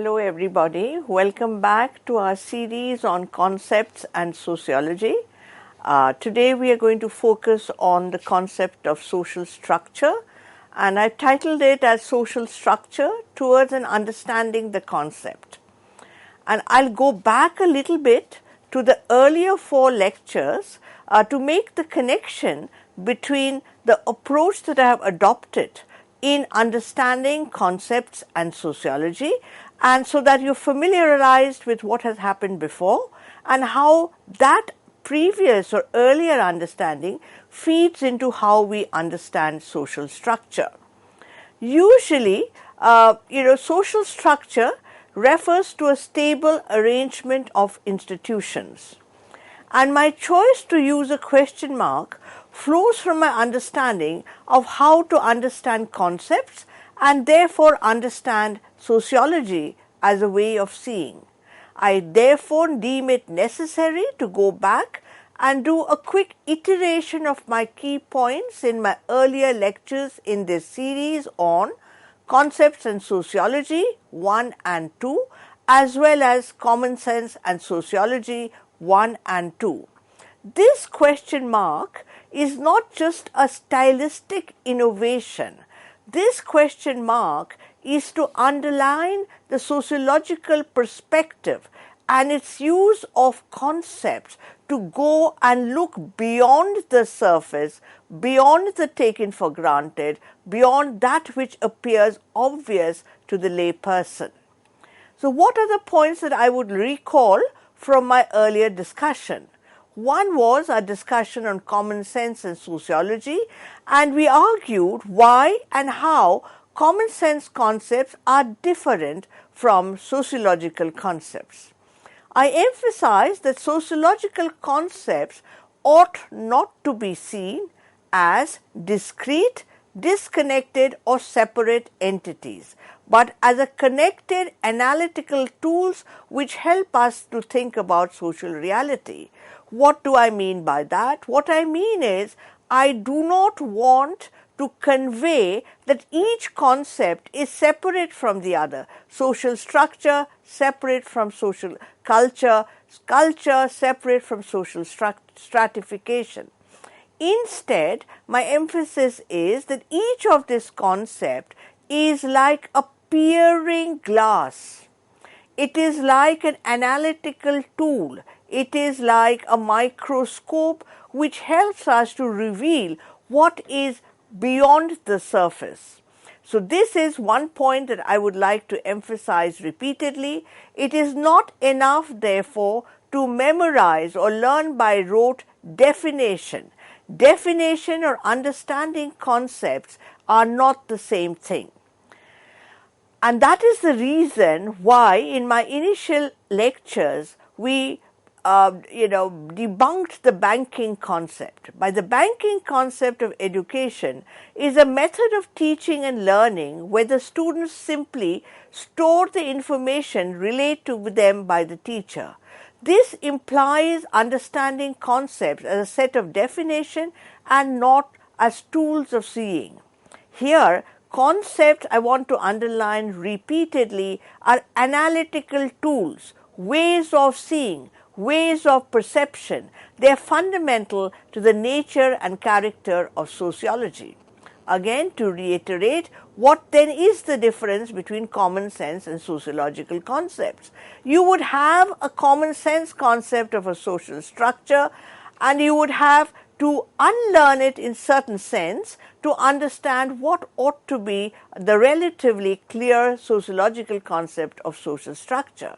Hello everybody, welcome back to our series on concepts and sociology. Today we are going to focus on the concept of social structure, and I've titled it as Social Structure Towards an Understanding the Concept. And I'll go back a little bit to the earlier 4 lectures to make the connection between the approach that I have adopted in understanding concepts and sociology, and so that you're familiarized with what has happened before and how that previous or earlier understanding feeds into how we understand social structure. Usually, social structure refers to a stable arrangement of institutions. And my choice to use a question mark flows from my understanding of how to understand concepts and therefore understand sociology as a way of seeing. I therefore deem it necessary to go back and do a quick iteration of my key points in my earlier lectures in this series on Concepts and Sociology 1 and 2, as well as Common Sense and Sociology 1 and 2. This question mark is not just a stylistic innovation. This question mark is to underline the sociological perspective and its use of concepts to go and look beyond the surface, beyond the taken for granted, beyond that which appears obvious to the lay person. So what are the points that I would recall from my earlier discussion? One was our discussion on common sense and sociology, and we argued why and how common sense concepts are different from sociological concepts. I emphasized that sociological concepts ought not to be seen as discrete, disconnected or separate entities, but as a connected analytical tools which help us to think about social reality. What do I mean by that? What I mean is, I do not want to convey that each concept is separate from the other. Social structure separate from social culture, culture separate from social stratification. Instead, my emphasis is that each of this concept is like a peering glass. It is like an analytical tool. It is like a microscope which helps us to reveal what is beyond the surface. So this is one point that I would like to emphasize repeatedly. It is not enough, therefore, to memorize or learn by rote definition. Definition or understanding concepts are not the same thing. And that is the reason why in my initial lectures we debunked the banking concept. By the banking concept of education is a method of teaching and learning where the students simply store the information relayed to them by the teacher. This implies understanding concepts as a set of definition and not as tools of seeing. Here, concepts, I want to underline repeatedly, are analytical tools, ways of seeing, ways of perception. They are fundamental to the nature and character of sociology. Again, to reiterate, what then is the difference between common sense and sociological concepts? You would have a common sense concept of a social structure, and you would have to unlearn it in certain sense to understand what ought to be the relatively clear sociological concept of social structure.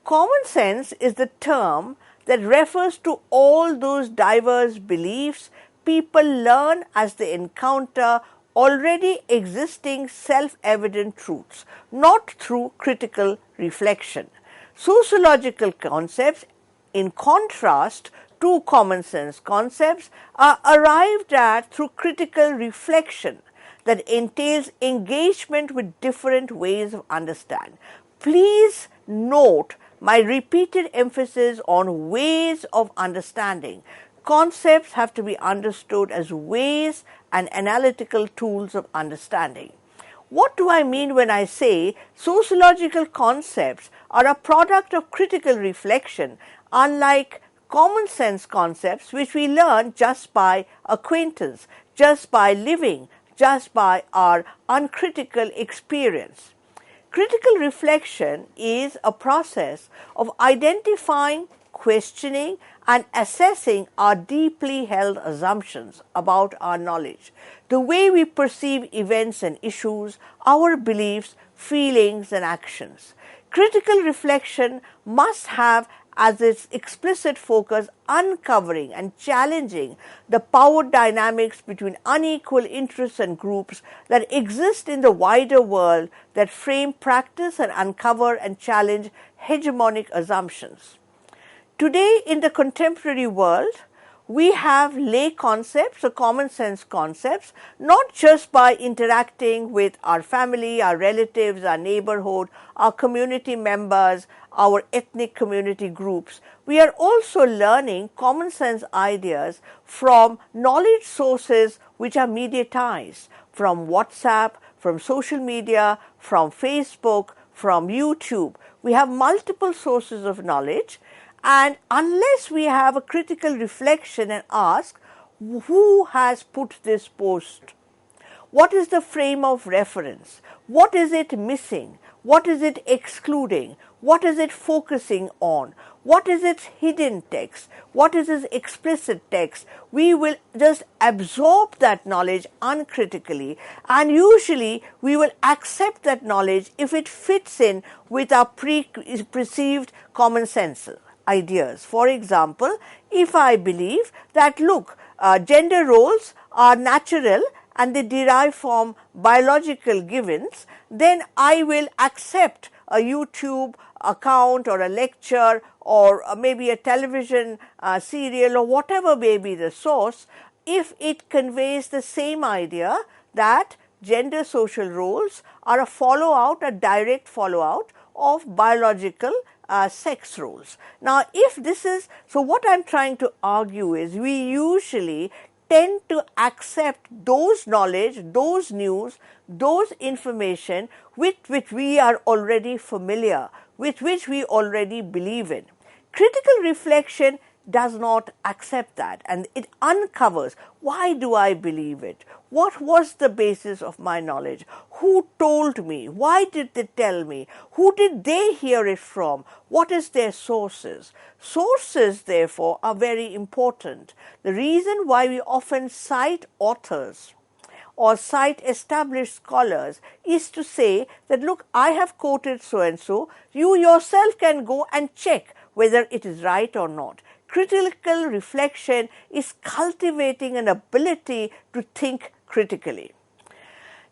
Common sense is the term that refers to all those diverse beliefs people learn as they encounter already existing self-evident truths, not through critical reflection. Sociological concepts, in contrast to common sense concepts, are arrived at through critical reflection that entails engagement with different ways of understanding. Please note my repeated emphasis on ways of understanding. Concepts have to be understood as ways and analytical tools of understanding. What do I mean when I say sociological concepts are a product of critical reflection, unlike common sense concepts which we learn just by acquaintance, just by living, just by our uncritical experience? Critical reflection is a process of identifying, questioning, and assessing our deeply held assumptions about our knowledge, the way we perceive events and issues, our beliefs, feelings, and actions. Critical reflection must have as its explicit focus uncovering and challenging the power dynamics between unequal interests and groups that exist in the wider world that frame practice and uncover and challenge hegemonic assumptions. Today, in the contemporary world, we have lay concepts or common sense concepts, not just by interacting with our family, our relatives, our neighborhood, our community members, our ethnic community groups. We are also learning common sense ideas from knowledge sources which are mediatized, from WhatsApp, from social media, from Facebook, from YouTube. We have multiple sources of knowledge. And unless we have a critical reflection and ask, who has put this post? What is the frame of reference? What is it missing? What is it excluding? What is it focusing on? What is its hidden text? What is its explicit text? We will just absorb that knowledge uncritically, and usually we will accept that knowledge if it fits in with our perceived common sense ideas. For example, if I believe that, look, gender roles are natural and they derive from biological givens, then I will accept a YouTube account or a lecture or maybe a television serial or whatever may be the source, if it conveys the same idea that gender social roles are a direct follow-out of biological sex roles. Now, if this is, so what I'm trying to argue is we usually tend to accept those knowledge, those news, those information with which we are already familiar, with which we already believe in. Critical reflection does not accept that, and it uncovers, why do I believe it? What was the basis of my knowledge? Who told me? Why did they tell me? Who did they hear it from? What is their sources? Sources, therefore, are very important. The reason why we often cite authors or cite established scholars is to say that, look, I have quoted so-and-so, you yourself can go and check whether it is right or not. Critical reflection is cultivating an ability to think critically.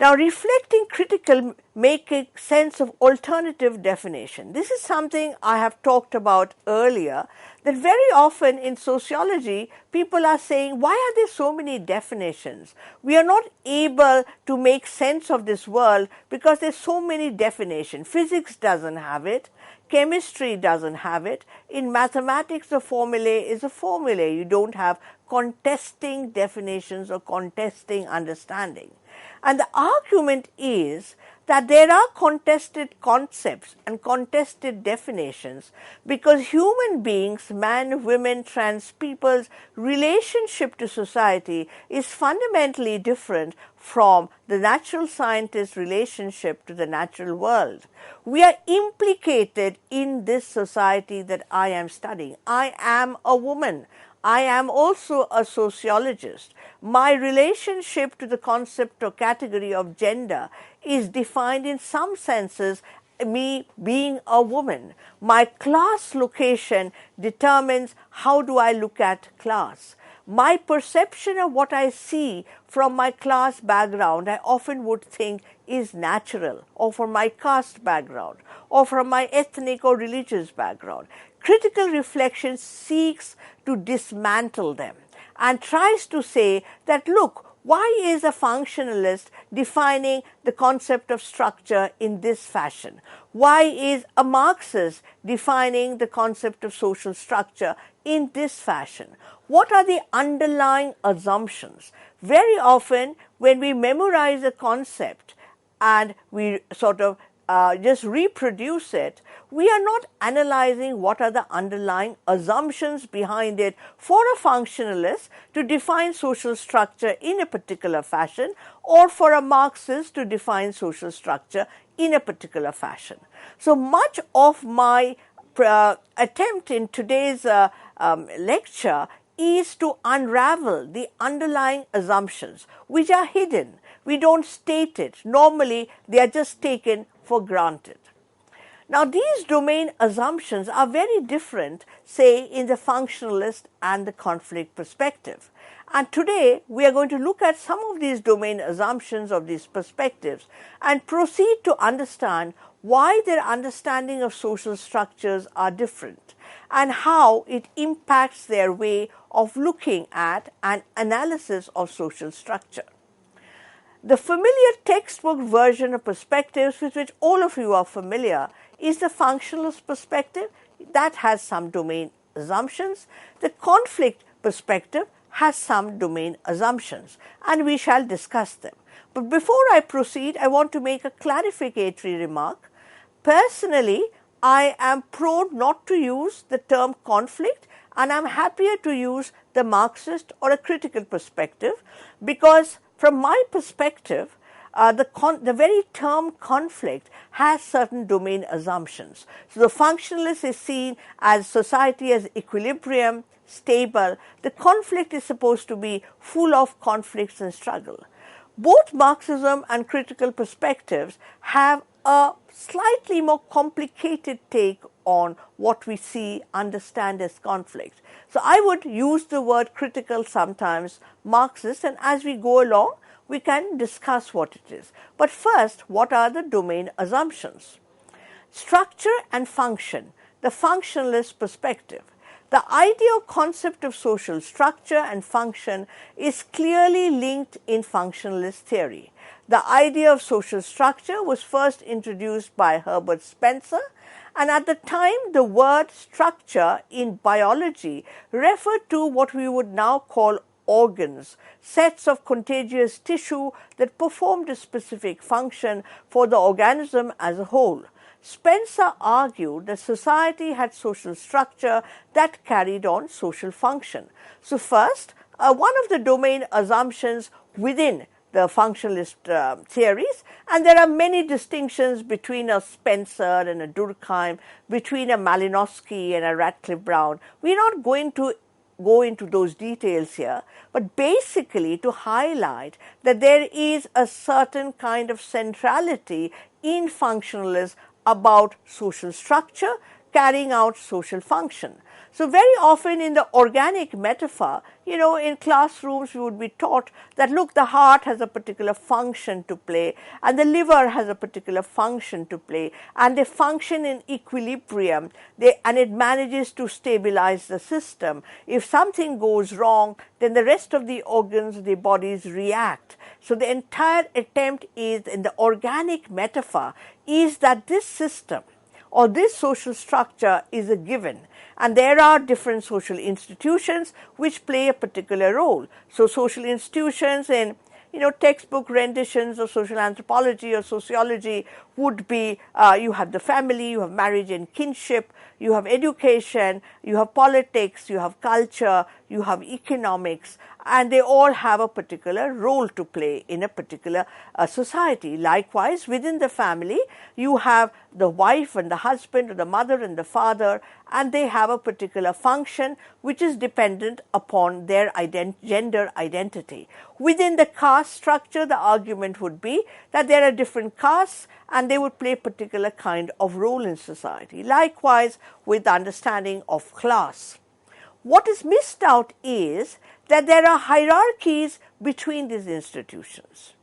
Now, reflecting critical making sense of alternative definition. This is something I have talked about earlier, that very often in sociology, people are saying, why are there so many definitions? We are not able to make sense of this world because there's so many definitions. Physics doesn't have it. Chemistry doesn't have it. In mathematics, the formulae is a formulae. You don't have contesting definitions or contesting understanding. And the argument is that there are contested concepts and contested definitions because human beings, men, women, trans people's relationship to society is fundamentally different from the natural scientist's relationship to the natural world. We are implicated in this society that I am studying. I am a woman. I am also a sociologist. My relationship to the concept or category of gender is defined in some senses me being a woman. My class location determines how do I look at class. My perception of what I see from my class background, I often would think is natural, or from my caste background, or from my ethnic or religious background. Critical reflection seeks to dismantle them and tries to say that, look, why is a functionalist defining the concept of structure in this fashion? Why is a Marxist defining the concept of social structure in this fashion? What are the underlying assumptions? Very often, when we memorize a concept, and we sort of just reproduce it, we are not analyzing what are the underlying assumptions behind it for a functionalist to define social structure in a particular fashion, or for a Marxist to define social structure in a particular fashion. So much of my attempt in today's lecture is to unravel the underlying assumptions which are hidden. We don't state it. Normally, they are just taken for granted. Now, these domain assumptions are very different, say, in the functionalist and the conflict perspective. And today, we are going to look at some of these domain assumptions of these perspectives and proceed to understand why their understanding of social structures are different and how it impacts their way of looking at an analysis of social structure. The familiar textbook version of perspectives with which all of you are familiar is the functionalist perspective. That has some domain assumptions. The conflict perspective has some domain assumptions, and we shall discuss them. But before I proceed, I want to make a clarificatory remark. Personally, I am prone not to use the term conflict, and I'm happier to use the Marxist or a critical perspective, because from my perspective, the very term conflict has certain domain assumptions. So the functionalist is seen as society as equilibrium, stable. The conflict is supposed to be full of conflicts and struggle. Both Marxism and critical perspectives have a slightly more complicated take on what we understand as conflict. So I would use the word critical sometimes, Marxist, and as we go along, we can discuss what it is. But first, what are the domain assumptions? Structure and function, the functionalist perspective. The idea or concept of social structure and function is clearly linked in functionalist theory. The idea of social structure was first introduced by Herbert Spencer, and at the time the word structure in biology referred to what we would now call organs, sets of contagious tissue that performed a specific function for the organism as a whole. Spencer argued that society had social structure that carried on social function. So first, one of the domain assumptions within the functionalist theories, and there are many distinctions between a Spencer and a Durkheim, between a Malinowski and a Radcliffe Brown. We're not going to go into those details here, but basically to highlight that there is a certain kind of centrality in functionalism about social structure carrying out social function. So very often in the organic metaphor, in classrooms we would be taught that, look, the heart has a particular function to play and the liver has a particular function to play, and they function in equilibrium, and it manages to stabilize the system. If something goes wrong, then the rest of the organs, the bodies react. So the entire attempt is, in the organic metaphor, is that this system or this social structure is a given, and there are different social institutions which play a particular role. So social institutions in textbook renditions of social anthropology or sociology would be, you have the family, you have marriage and kinship, you have education, you have politics, you have culture, you have economics, and they all have a particular role to play in a particular society. Likewise, within the family, you have the wife and the husband, or the mother and the father, and they have a particular function which is dependent upon their gender identity. Within the caste structure, the argument would be that there are different castes and they would play a particular kind of role in society. Likewise, with the understanding of class. What is missed out is that there are hierarchies between these institutions,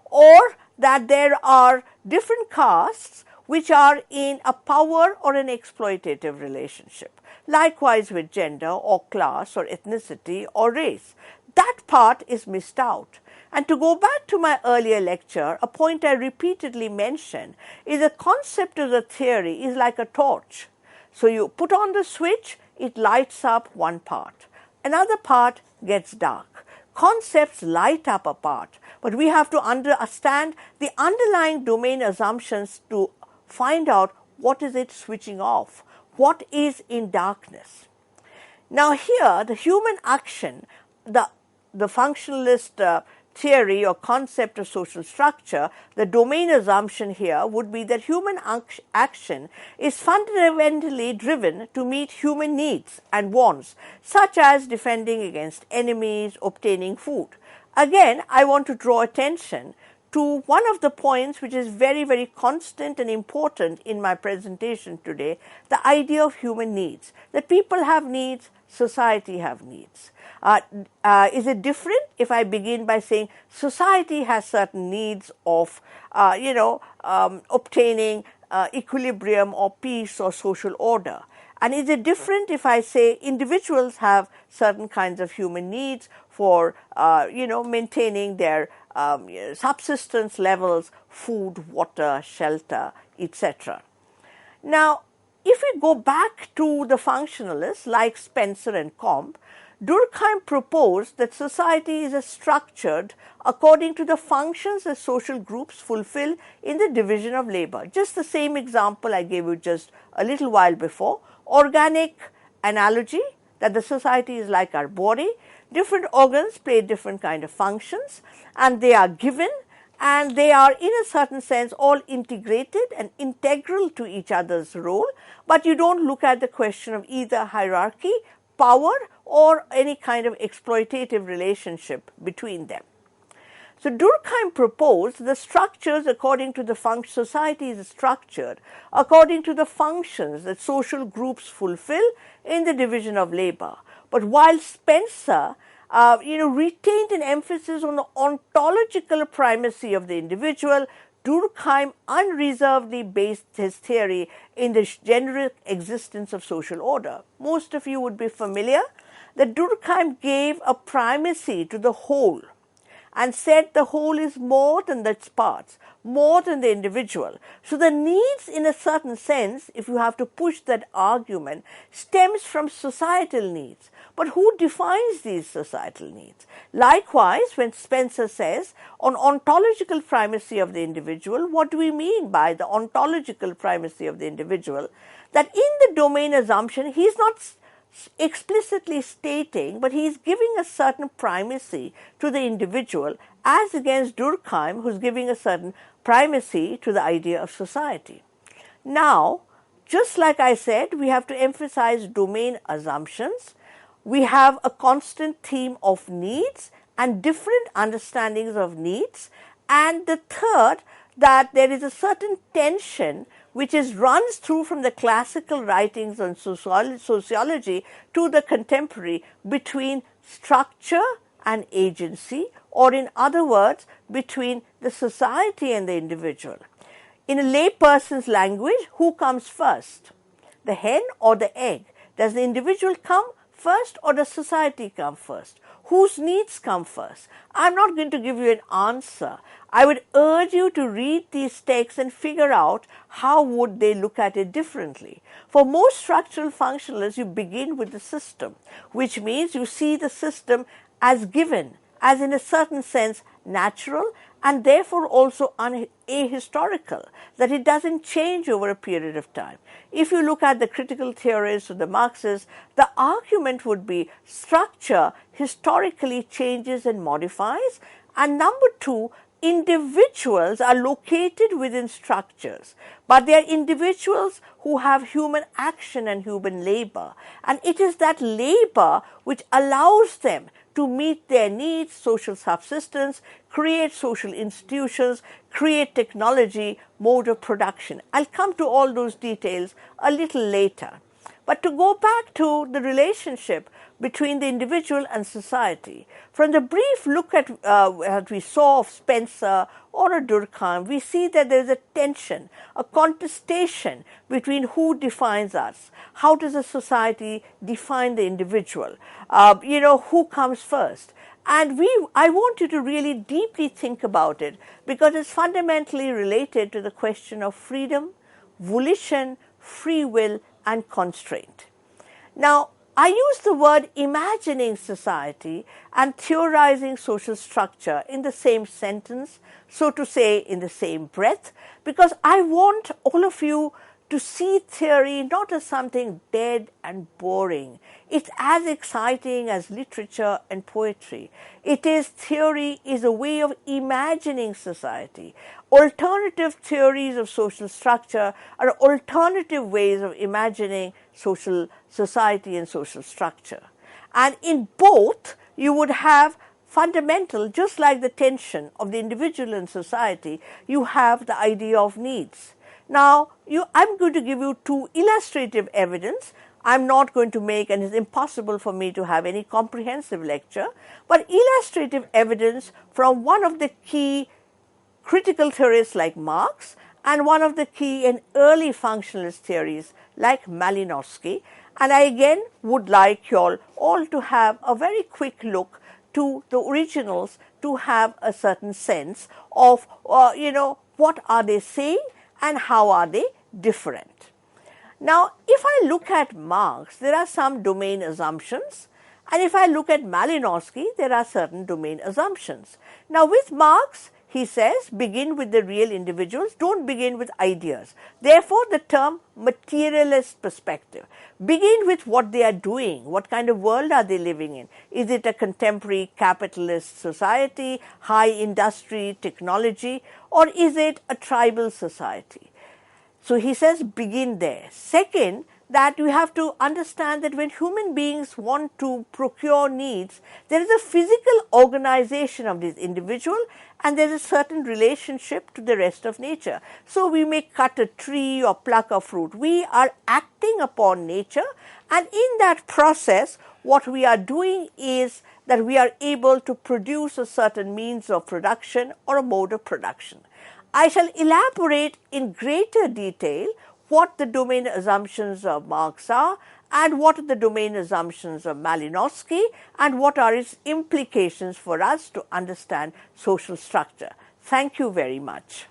or that there are different castes which are in a power or an exploitative relationship. Likewise with gender or class or ethnicity or race. That part is missed out. And to go back to my earlier lecture, a point I repeatedly mentioned is the concept of the theory is like a torch. So you put on the switch, it lights up one part. Another part gets dark. concepts light up apart, but we have to understand the underlying domain assumptions to find out what is it switching off, what is in darkness. Now here, the human action, the functionalist theory or concept of social structure, the domain assumption here would be that human action is fundamentally driven to meet human needs and wants, such as defending against enemies, obtaining food. Again, I want to draw attention to one of the points which is very, very constant and important in my presentation today, the idea of human needs, that people have needs, society have needs. Is it different if I begin by saying society has certain needs of, obtaining equilibrium or peace or social order? And is it different if I say individuals have certain kinds of human needs for, maintaining their subsistence levels, food, water, shelter, etc.? Now, if we go back to the functionalists like Spencer and Combe, Durkheim proposed that society is structured according to the functions that social groups fulfill in the division of labor. Just the same example I gave you just a little while before, organic analogy, that the society is like our body, different organs play different kind of functions, and they are given, and they are in a certain sense all integrated and integral to each other's role, but you don't look at the question of either hierarchy, power, or any kind of exploitative relationship between them. So Durkheim proposed the structures according to the society is structured according to the functions that social groups fulfill in the division of labor. But while Spencer retained an emphasis on the ontological primacy of the individual, Durkheim unreservedly based his theory in the general existence of social order. Most of you would be familiar that Durkheim gave a primacy to the whole and said the whole is more than its parts, more than the individual. So the needs, in a certain sense, if you have to push that argument, stems from societal needs. But who defines these societal needs? Likewise, when Spencer says on ontological primacy of the individual, what do we mean by the ontological primacy of the individual? That in the domain assumption, he is not explicitly stating, but he is giving a certain primacy to the individual as against Durkheim, who is giving a certain primacy to the idea of society. Now, just like I said, we have to emphasize domain assumptions. We have a constant theme of needs and different understandings of needs. And the third, that there is a certain tension which runs through from the classical writings on sociology to the contemporary between structure and agency, or in other words, between the society and the individual. In a layperson's language, who comes first? The hen or the egg? Does the individual come first or does society come first? Whose needs come first? I'm not going to give you an answer. I would urge you to read these texts and figure out how would they look at it differently. For most structural functionalists, you begin with the system, which means you see the system as given, as in a certain sense natural, and therefore also ahistorical, that it doesn't change over a period of time. If you look at the critical theorists or the Marxists, the argument would be structure historically changes and modifies, and number two, individuals are located within structures, but they are individuals who have human action and human labor, and it is that labor which allows them to meet their needs, social subsistence, create social institutions, create technology, mode of production. I'll come to all those details a little later. But to go back to the relationship between the individual and society, from the brief look at what we saw of Spencer or a Durkheim, we see that there is a tension, a contestation between who defines us, how does a society define the individual, who comes first. And I want you to really deeply think about it because it's fundamentally related to the question of freedom, volition, free will, and constraint. Now, I use the word imagining society and theorizing social structure in the same sentence, so to say in the same breath, because I want all of you to see theory not as something dead and boring. It's as exciting as literature and poetry. Theory is a way of imagining society. Alternative theories of social structure are alternative ways of imagining social society and social structure. And in both, you would have fundamental, just like the tension of the individual and society, you have the idea of needs. Now, I'm going to give you two illustrative evidence. I'm not going to make, and it's impossible for me to have any comprehensive lecture, but illustrative evidence from one of the key critical theorists like Marx and one of the key and early functionalist theories like Malinowski. And I again would like you all to have a very quick look to the originals to have a certain sense of, what are they saying and how are they different. Now, if I look at Marx, there are some domain assumptions, and if I look at Malinowski, there are certain domain assumptions. Now, with Marx, he says, begin with the real individuals, don't begin with ideas. Therefore, the term materialist perspective. Begin with what they are doing, what kind of world are they living in? Is it a contemporary capitalist society, high industry, technology, or is it a tribal society? So he says begin there. Second, that you have to understand that when human beings want to procure needs, there is a physical organization of this individual and there is a certain relationship to the rest of nature. So we may cut a tree or pluck a fruit. We are acting upon nature, and in that process, what we are doing is that we are able to produce a certain means of production or a mode of production. I shall elaborate in greater detail what the domain assumptions of Marx are and what are the domain assumptions of Malinowski and what are its implications for us to understand social structure. Thank you very much.